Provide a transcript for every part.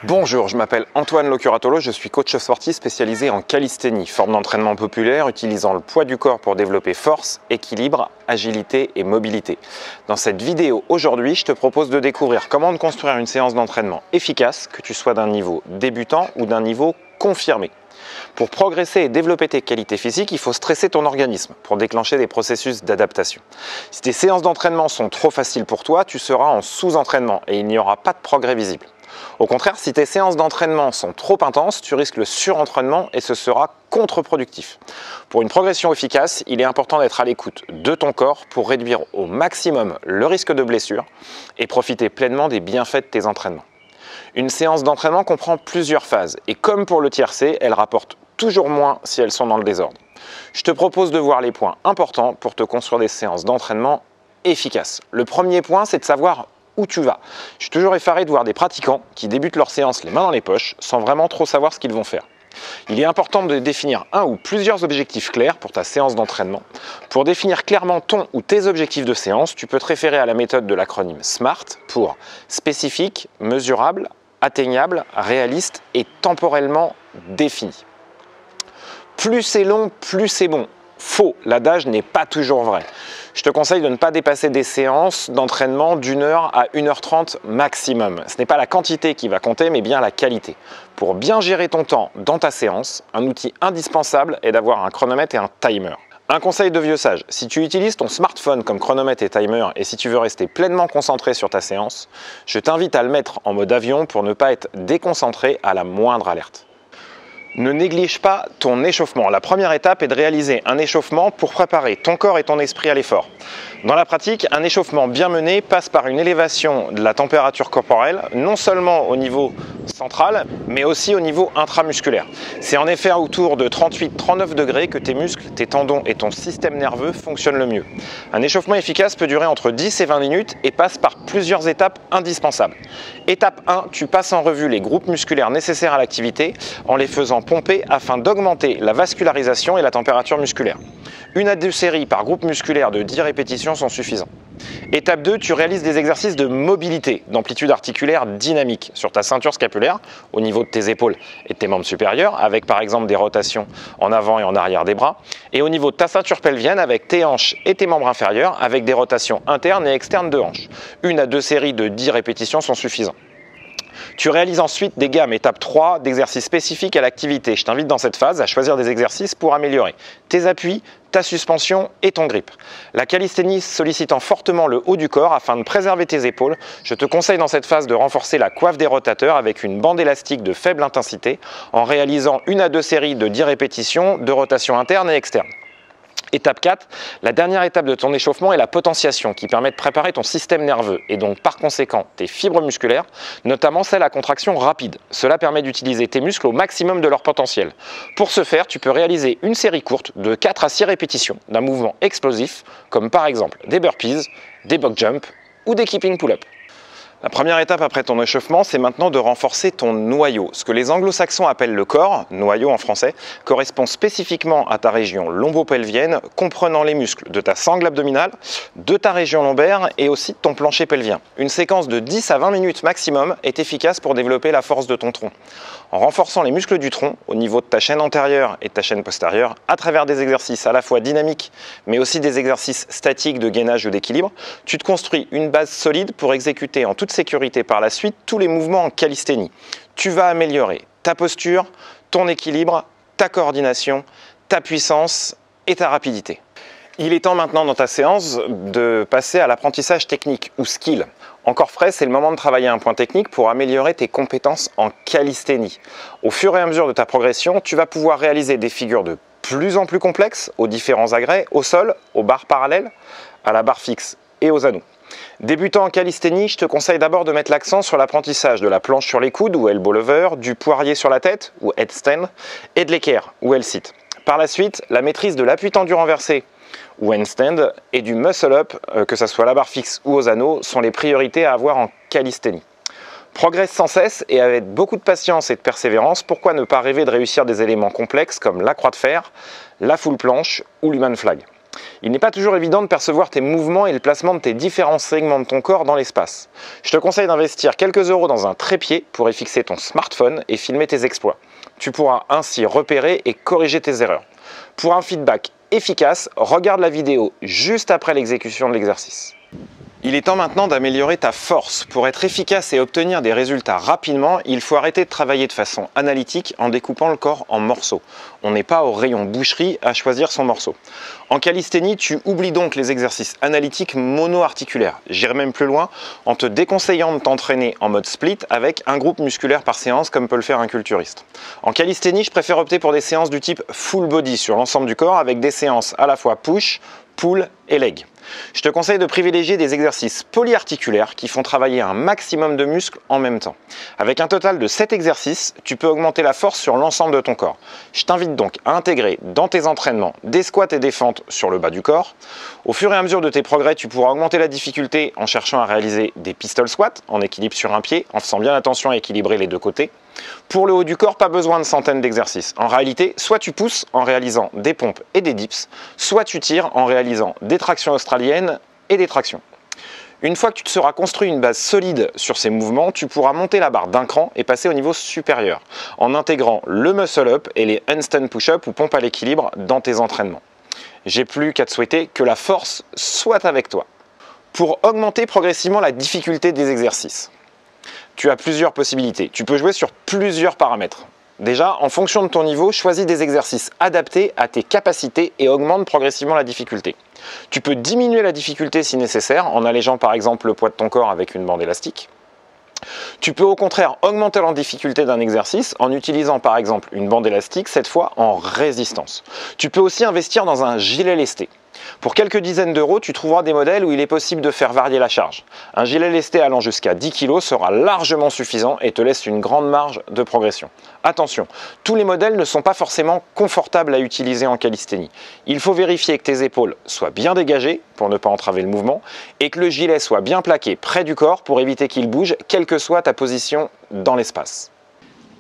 Bonjour, je m'appelle Antoine Locuratolo, je suis coach sportif spécialisé en calisthénie, forme d'entraînement populaire utilisant le poids du corps pour développer force, équilibre, agilité et mobilité. Dans cette vidéo aujourd'hui, je te propose de découvrir comment construire une séance d'entraînement efficace, que tu sois d'un niveau débutant ou d'un niveau confirmé. Pour progresser et développer tes qualités physiques, il faut stresser ton organisme pour déclencher des processus d'adaptation. Si tes séances d'entraînement sont trop faciles pour toi, tu seras en sous-entraînement et il n'y aura pas de progrès visible. Au contraire, si tes séances d'entraînement sont trop intenses, tu risques le surentraînement et ce sera contre-productif. Pour une progression efficace, il est important d'être à l'écoute de ton corps pour réduire au maximum le risque de blessure et profiter pleinement des bienfaits de tes entraînements. Une séance d'entraînement comprend plusieurs phases et comme pour le tiercé, elle rapporte toujours moins si elles sont dans le désordre. Je te propose de voir les points importants pour te construire des séances d'entraînement efficaces. Le premier point, c'est de savoir où tu vas. Je suis toujours effaré de voir des pratiquants qui débutent leur séance les mains dans les poches sans vraiment trop savoir ce qu'ils vont faire. Il est important de définir un ou plusieurs objectifs clairs pour ta séance d'entraînement. Pour définir clairement ton ou tes objectifs de séance, tu peux te référer à la méthode de l'acronyme SMART pour spécifique, mesurable, atteignable, réaliste et temporellement défini. Plus c'est long, plus c'est bon. Faux, l'adage n'est pas toujours vrai. Je te conseille de ne pas dépasser des séances d'entraînement d'1 heure à 1h30 maximum. Ce n'est pas la quantité qui va compter, mais bien la qualité. Pour bien gérer ton temps dans ta séance, un outil indispensable est d'avoir un chronomètre et un timer. Un conseil de vieux sage, si tu utilises ton smartphone comme chronomètre et timer et si tu veux rester pleinement concentré sur ta séance, je t'invite à le mettre en mode avion pour ne pas être déconcentré à la moindre alerte. Ne néglige pas ton échauffement. La première étape est de réaliser un échauffement pour préparer ton corps et ton esprit à l'effort. Dans la pratique, un échauffement bien mené passe par une élévation de la température corporelle, non seulement au niveau central, mais aussi au niveau intramusculaire. C'est en effet autour de 38-39 degrés que tes muscles, tes tendons et ton système nerveux fonctionnent le mieux. Un échauffement efficace peut durer entre 10 et 20 minutes et passe par plusieurs étapes indispensables. Étape 1, tu passes en revue les groupes musculaires nécessaires à l'activité en les faisant pomper afin d'augmenter la vascularisation et la température musculaire. 1 à 2 séries par groupe musculaire de 10 répétitions sont suffisants. Étape 2, tu réalises des exercices de mobilité, d'amplitude articulaire dynamique sur ta ceinture scapulaire, au niveau de tes épaules et de tes membres supérieurs, avec par exemple des rotations en avant et en arrière des bras, et au niveau de ta ceinture pelvienne avec tes hanches et tes membres inférieurs, avec des rotations internes et externes de hanches. 1 à 2 séries de 10 répétitions sont suffisants. Tu réalises ensuite des gammes, étape 3, d'exercices spécifiques à l'activité. Je t'invite dans cette phase à choisir des exercices pour améliorer tes appuis, ta suspension et ton grip. La calisthénie sollicitant fortement le haut du corps afin de préserver tes épaules, je te conseille dans cette phase de renforcer la coiffe des rotateurs avec une bande élastique de faible intensité en réalisant 1 à 2 séries de 10 répétitions de rotation interne et externe. Étape 4, la dernière étape de ton échauffement est la potentiation qui permet de préparer ton système nerveux et donc par conséquent tes fibres musculaires, notamment celles à contraction rapide. Cela permet d'utiliser tes muscles au maximum de leur potentiel. Pour ce faire, tu peux réaliser une série courte de 4 à 6 répétitions d'un mouvement explosif comme par exemple des burpees, des box jumps ou des keeping pull-up. La première étape après ton échauffement, c'est maintenant de renforcer ton noyau. Ce que les anglo-saxons appellent le corps, noyau en français, correspond spécifiquement à ta région lombo-pelvienne, comprenant les muscles de ta sangle abdominale, de ta région lombaire et aussi de ton plancher pelvien. Une séquence de 10 à 20 minutes maximum est efficace pour développer la force de ton tronc. En renforçant les muscles du tronc au niveau de ta chaîne antérieure et de ta chaîne postérieure, à travers des exercices à la fois dynamiques, mais aussi des exercices statiques de gainage ou d'équilibre, tu te construis une base solide pour exécuter en toute sécurité par la suite tous les mouvements en calisthénie. Tu vas améliorer ta posture, ton équilibre, ta coordination, ta puissance et ta rapidité. Il est temps maintenant dans ta séance de passer à l'apprentissage technique ou skill. Encore frais, c'est le moment de travailler un point technique pour améliorer tes compétences en calisthénie. Au fur et à mesure de ta progression, tu vas pouvoir réaliser des figures de plus en plus complexes aux différents agrès, au sol, aux barres parallèles, à la barre fixe et aux anneaux. Débutant en calisthénie, je te conseille d'abord de mettre l'accent sur l'apprentissage de la planche sur les coudes ou elbow lever, du poirier sur la tête ou headstand et de l'équerre ou L-sit. Par la suite, la maîtrise de l'appui tendu renversé ou handstand et du muscle-up, que ce soit à la barre fixe ou aux anneaux, sont les priorités à avoir en calisthénie. Progresse sans cesse et avec beaucoup de patience et de persévérance, pourquoi ne pas rêver de réussir des éléments complexes comme la croix de fer, la full planche ou l'human flag. Il n'est pas toujours évident de percevoir tes mouvements et le placement de tes différents segments de ton corps dans l'espace. Je te conseille d'investir quelques euros dans un trépied pour y fixer ton smartphone et filmer tes exploits. Tu pourras ainsi repérer et corriger tes erreurs. Pour un feedback efficace, regarde la vidéo juste après l'exécution de l'exercice. Il est temps maintenant d'améliorer ta force. Pour être efficace et obtenir des résultats rapidement, il faut arrêter de travailler de façon analytique en découpant le corps en morceaux. On n'est pas au rayon boucherie à choisir son morceau. En calisthénie, tu oublies donc les exercices analytiques mono-articulaires. J'irai même plus loin en te déconseillant de t'entraîner en mode split avec un groupe musculaire par séance comme peut le faire un culturiste. En calisthénie, je préfère opter pour des séances du type full body sur l'ensemble du corps avec des séances à la fois push, pull et leg. Je te conseille de privilégier des exercices polyarticulaires qui font travailler un maximum de muscles en même temps. Avec un total de 7 exercices, tu peux augmenter la force sur l'ensemble de ton corps. Je t'invite donc à intégrer dans tes entraînements des squats et des fentes sur le bas du corps. Au fur et à mesure de tes progrès, tu pourras augmenter la difficulté en cherchant à réaliser des pistol squats en équilibre sur un pied, en faisant bien attention à équilibrer les deux côtés. Pour le haut du corps, pas besoin de centaines d'exercices. En réalité, soit tu pousses en réalisant des pompes et des dips, soit tu tires en réalisant des tractions australiennes et des tractions. Une fois que tu te seras construit une base solide sur ces mouvements, tu pourras monter la barre d'un cran et passer au niveau supérieur, en intégrant le muscle-up et les handstand push-up ou pompes à l'équilibre dans tes entraînements. J'ai plus qu'à te souhaiter que la force soit avec toi. Pour augmenter progressivement la difficulté des exercices, tu as plusieurs possibilités. Tu peux jouer sur plusieurs paramètres. Déjà, en fonction de ton niveau, choisis des exercices adaptés à tes capacités et augmente progressivement la difficulté. Tu peux diminuer la difficulté si nécessaire, en allégeant par exemple le poids de ton corps avec une bande élastique. Tu peux au contraire augmenter la difficulté d'un exercice en utilisant par exemple une bande élastique, cette fois en résistance. Tu peux aussi investir dans un gilet lesté. Pour quelques dizaines d'euros, tu trouveras des modèles où il est possible de faire varier la charge. Un gilet lesté allant jusqu'à 10 kg sera largement suffisant et te laisse une grande marge de progression. Attention, tous les modèles ne sont pas forcément confortables à utiliser en calisthénie. Il faut vérifier que tes épaules soient bien dégagées pour ne pas entraver le mouvement et que le gilet soit bien plaqué près du corps pour éviter qu'il bouge, quelle que soit ta position dans l'espace.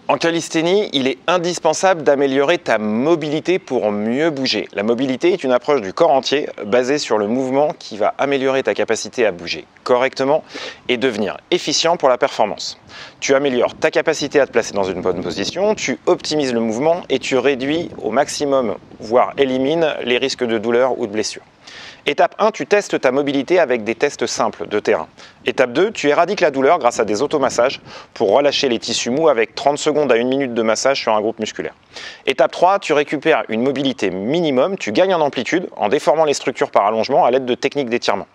En calisthénie, il est indispensable d'améliorer ta mobilité pour mieux bouger. La mobilité est une approche du corps entier basée sur le mouvement qui va améliorer ta capacité à bouger correctement et devenir efficient pour la performance. Tu améliores ta capacité à te placer dans une bonne position, tu optimises le mouvement et tu réduis au maximum, voire élimines les risques de douleur ou de blessure. Étape 1, tu testes ta mobilité avec des tests simples de terrain. Étape 2, tu éradiques la douleur grâce à des automassages pour relâcher les tissus mous avec 30 secondes à 1 minute de massage sur un groupe musculaire. Étape 3, tu récupères une mobilité minimum, tu gagnes en amplitude en déformant les structures par allongement à l'aide de techniques d'étirement.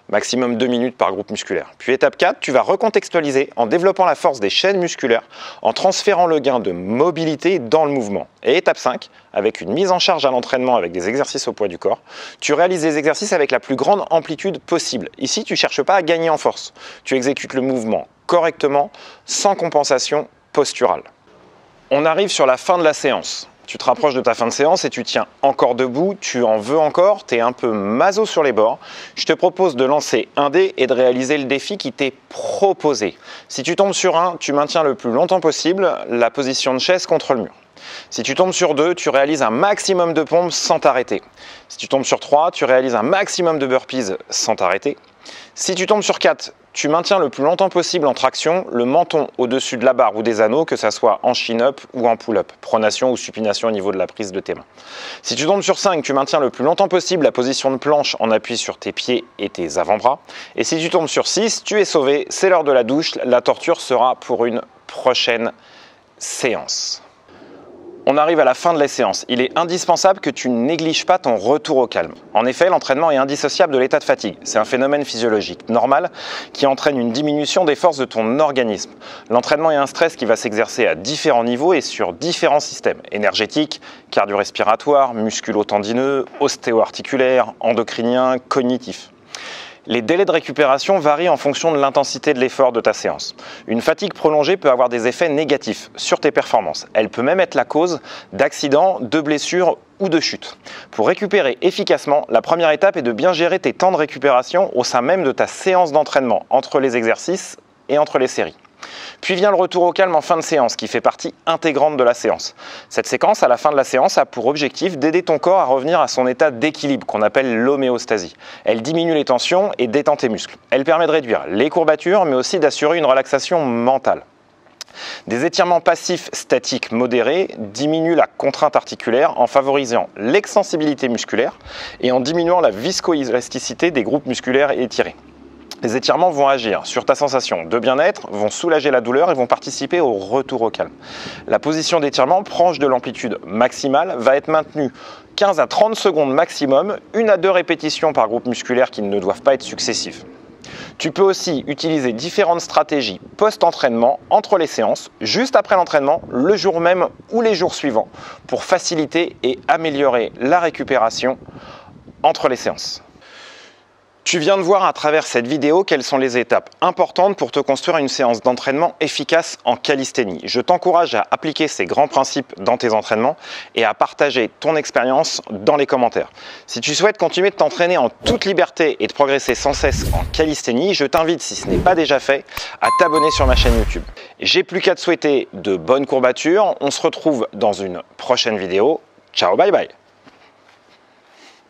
Maximum 2 minutes par groupe musculaire. Puis étape 4, tu vas recontextualiser en développant la force des chaînes musculaires, en transférant le gain de mobilité dans le mouvement. Et étape 5, avec une mise en charge à l'entraînement avec des exercices au poids du corps, tu réalises des exercices avec la plus grande amplitude possible. Ici, tu ne cherches pas à gagner en force. Tu exécutes le mouvement correctement, sans compensation posturale. On arrive sur la fin de la séance. Tu te rapproches de ta fin de séance et tu tiens encore debout, tu en veux encore, tu es un peu maso sur les bords. Je te propose de lancer un dé et de réaliser le défi qui t'est proposé. Si tu tombes sur 1, tu maintiens le plus longtemps possible la position de chaise contre le mur. Si tu tombes sur 2, tu réalises un maximum de pompes sans t'arrêter. Si tu tombes sur 3, tu réalises un maximum de burpees sans t'arrêter. Si tu tombes sur 4, tu maintiens le plus longtemps possible en traction le menton au-dessus de la barre ou des anneaux, que ce soit en chin-up ou en pull-up, pronation ou supination au niveau de la prise de tes mains. Si tu tombes sur 5, tu maintiens le plus longtemps possible la position de planche en appui sur tes pieds et tes avant-bras. Et si tu tombes sur 6, tu es sauvé, c'est l'heure de la douche, la torture sera pour une prochaine séance. On arrive à la fin de la séance. Il est indispensable que tu ne négliges pas ton retour au calme. En effet, l'entraînement est indissociable de l'état de fatigue. C'est un phénomène physiologique normal qui entraîne une diminution des forces de ton organisme. L'entraînement est un stress qui va s'exercer à différents niveaux et sur différents systèmes énergétiques, cardio-respiratoires, musculo-tendineux, ostéo-articulaires, endocriniens, cognitifs. Les délais de récupération varient en fonction de l'intensité de l'effort de ta séance. Une fatigue prolongée peut avoir des effets négatifs sur tes performances. Elle peut même être la cause d'accidents, de blessures ou de chutes. Pour récupérer efficacement, la première étape est de bien gérer tes temps de récupération au sein même de ta séance d'entraînement, entre les exercices et entre les séries. Puis vient le retour au calme en fin de séance, qui fait partie intégrante de la séance. Cette séquence, à la fin de la séance, a pour objectif d'aider ton corps à revenir à son état d'équilibre, qu'on appelle l'homéostasie. Elle diminue les tensions et détend tes muscles. Elle permet de réduire les courbatures, mais aussi d'assurer une relaxation mentale. Des étirements passifs statiques modérés diminuent la contrainte articulaire en favorisant l'extensibilité musculaire et en diminuant la viscoélasticité des groupes musculaires étirés. Les étirements vont agir sur ta sensation de bien-être, vont soulager la douleur et vont participer au retour au calme. La position d'étirement proche de l'amplitude maximale va être maintenue 15 à 30 secondes maximum, 1 à 2 répétitions par groupe musculaire qui ne doivent pas être successives. Tu peux aussi utiliser différentes stratégies post-entraînement entre les séances, juste après l'entraînement, le jour même ou les jours suivants, pour faciliter et améliorer la récupération entre les séances. Tu viens de voir à travers cette vidéo quelles sont les étapes importantes pour te construire une séance d'entraînement efficace en calisthénie. Je t'encourage à appliquer ces grands principes dans tes entraînements et à partager ton expérience dans les commentaires. Si tu souhaites continuer de t'entraîner en toute liberté et de progresser sans cesse en calisthénie, je t'invite, si ce n'est pas déjà fait, à t'abonner sur ma chaîne YouTube. J'ai plus qu'à te souhaiter de bonnes courbatures. On se retrouve dans une prochaine vidéo. Ciao, bye bye!